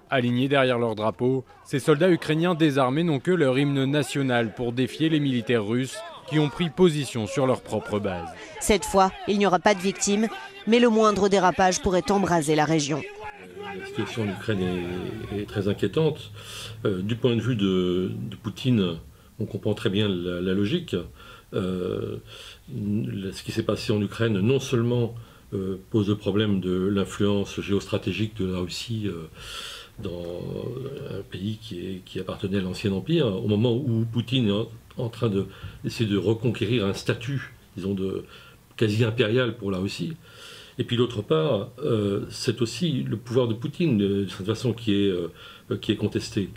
Alignés derrière leur drapeau, ces soldats ukrainiens désarmés n'ont que leur hymne national pour défier les militaires russes qui ont pris position sur leur propre base. Cette fois, il n'y aura pas de victimes, mais le moindre dérapage pourrait embraser la région. La situation en Ukraine est très inquiétante. Du point de vue de Poutine, on comprend très bien la logique. Ce qui s'est passé en Ukraine, non seulement pose le problème de l'influence géostratégique de la Russie dans un pays qui appartenait à l'ancien empire, au moment où Poutine est en train d'essayer de reconquérir un statut, disons, de quasi-impérial pour la Russie. Et puis d'autre part, c'est aussi le pouvoir de Poutine, de cette façon, qui est contesté.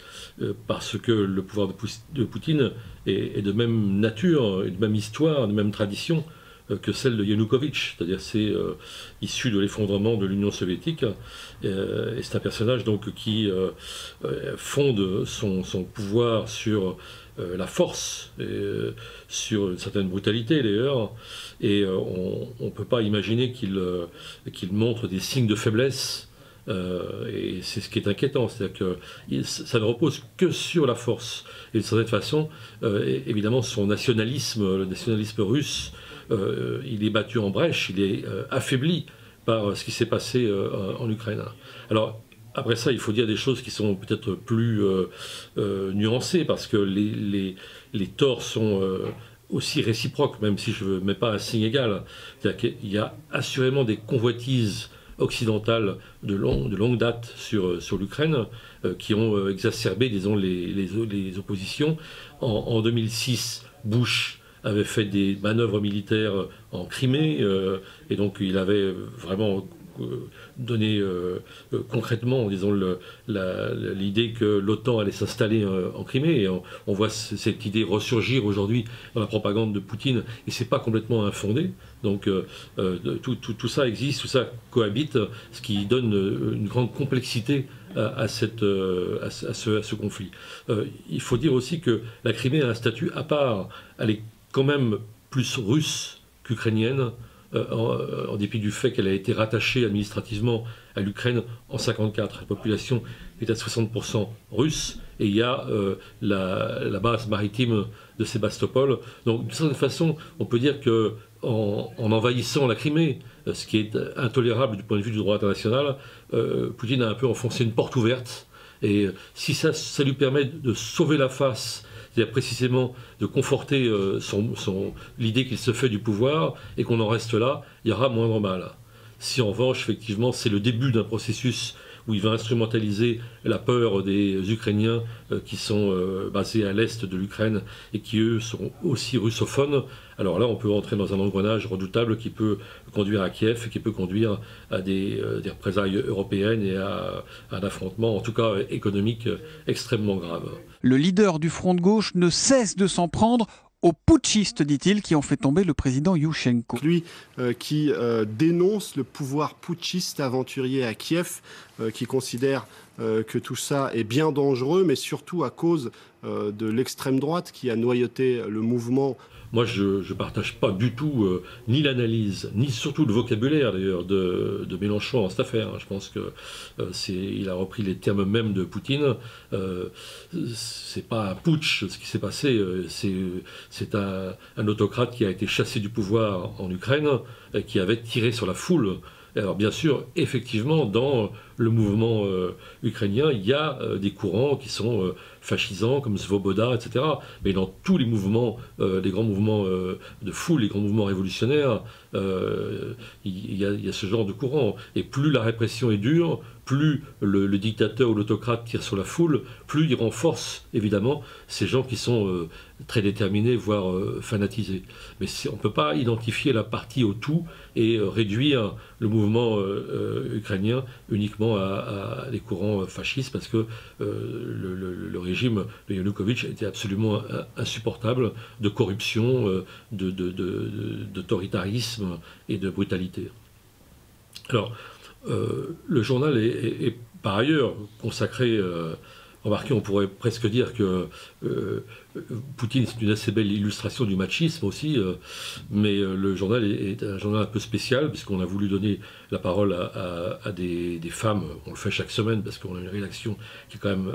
Parce que le pouvoir de Poutine est de même nature, de même histoire, de même tradition que celle de Yanukovych. C'est-à-dire c'est issu de l'effondrement de l'Union soviétique. Et c'est un personnage donc, qui fonde son pouvoir sur la force, sur une certaine brutalité d'ailleurs, et on ne peut pas imaginer qu'il montre des signes de faiblesse, et c'est ce qui est inquiétant, c'est-à-dire que ça ne repose que sur la force, et de certaine façon, évidemment son nationalisme, le nationalisme russe, il est battu en brèche, il est affaibli par ce qui s'est passé en Ukraine. Alors, après ça, il faut dire des choses qui sont peut-être plus nuancées, parce que les torts sont aussi réciproques, même si je ne mets pas un signe égal. C'est-à-dire qu'il y a assurément des convoitises occidentales de longue date sur l'Ukraine qui ont exacerbé, disons, les oppositions. En 2006, Bush avait fait des manœuvres militaires en Crimée, et donc il avait vraiment donné concrètement, disons, l'idée que l'OTAN allait s'installer en Crimée, et on voit cette idée ressurgir aujourd'hui dans la propagande de Poutine, et c'est pas complètement infondé. Donc tout ça existe, tout ça cohabite, ce qui donne une grande complexité à ce conflit. Il faut dire aussi que la Crimée a un statut à part, elle est quand même plus russe qu'ukrainienne, en dépit du fait qu'elle a été rattachée administrativement à l'Ukraine en 1954. La population est à 60% russe, et il y a la base maritime de Sébastopol. Donc d'une certaine façon, on peut dire que en envahissant la Crimée, ce qui est intolérable du point de vue du droit international, Poutine a un peu enfoncé une porte ouverte, et si ça lui permet de sauver la face, c'est-à-dire précisément de conforter l'idée qu'il se fait du pouvoir et qu'on en reste là, il y aura moindre mal. Si en revanche, effectivement, c'est le début d'un processus où il va instrumentaliser la peur des Ukrainiens qui sont basés à l'est de l'Ukraine et qui, eux, sont aussi russophones, alors là, on peut entrer dans un engrenage redoutable qui peut conduire à Kiev et qui peut conduire à des représailles européennes et à un affrontement, en tout cas économique, extrêmement grave. Le leader du front de gauche ne cesse de s'en prendre aux putschistes, dit-il, qui ont fait tomber le président Youshenko. Lui qui dénonce le pouvoir putschiste aventurier à Kiev, qui considère que tout ça est bien dangereux, mais surtout à cause de l'extrême droite qui a noyauté le mouvement. Moi, je ne partage pas du tout ni l'analyse, ni surtout le vocabulaire d'ailleurs de Mélenchon en cette affaire. Je pense qu'il a repris les termes mêmes de Poutine. C'est pas un putsch ce qui s'est passé. C'est un autocrate qui a été chassé du pouvoir en Ukraine, qui avait tiré sur la foule. Alors bien sûr, effectivement, dans le mouvement ukrainien, il y a des courants qui sont fascisants, comme Svoboda, etc. Mais dans tous les mouvements, les grands mouvements de foule, les grands mouvements révolutionnaires, il y a ce genre de courant. Et plus la répression est dure, plus le dictateur ou l'autocrate tire sur la foule, plus il renforce, évidemment, ces gens qui sont très déterminés, voire fanatisés. Mais on ne peut pas identifier la partie au tout et réduire le mouvement ukrainien uniquement à des courants fascistes, parce que le régime de Yanukovych était absolument insupportable, de corruption, d'autoritarisme et de brutalité. Alors, le journal est par ailleurs consacré, remarquez, on pourrait presque dire que Poutine, c'est une assez belle illustration du machisme aussi, mais le journal est un journal un peu spécial, puisqu'on a voulu donner la parole à des femmes. On le fait chaque semaine, parce qu'on a une rédaction qui est quand même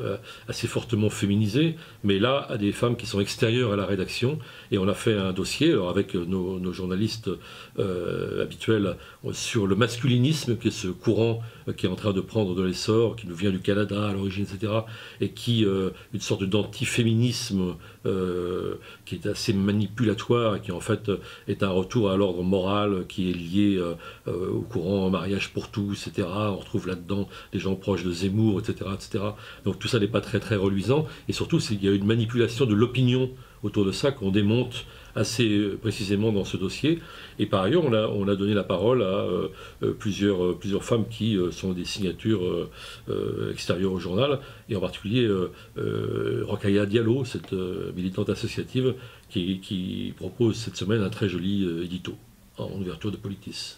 assez fortement féminisée, mais là, à des femmes qui sont extérieures à la rédaction. Et on a fait un dossier alors avec nos journalistes habituels sur le masculinisme, qui est ce courant qui est en train de prendre de l'essor, qui nous vient du Canada à l'origine, etc., et qui, une sorte d'antiféminisme qui est assez manipulatoire et qui en fait est un retour à l'ordre moral qui est lié au courant mariage pour tous, etc. On retrouve là-dedans des gens proches de Zemmour, etc., etc. Donc tout ça n'est pas très très reluisant, et surtout il y a une manipulation de l'opinion autour de ça qu'on démonte assez précisément dans ce dossier. Et par ailleurs, on a donné la parole à plusieurs femmes qui sont des signatures extérieures au journal, et en particulier Rokhaya Diallo, cette militante associative qui propose cette semaine un très joli édito en ouverture de Politis.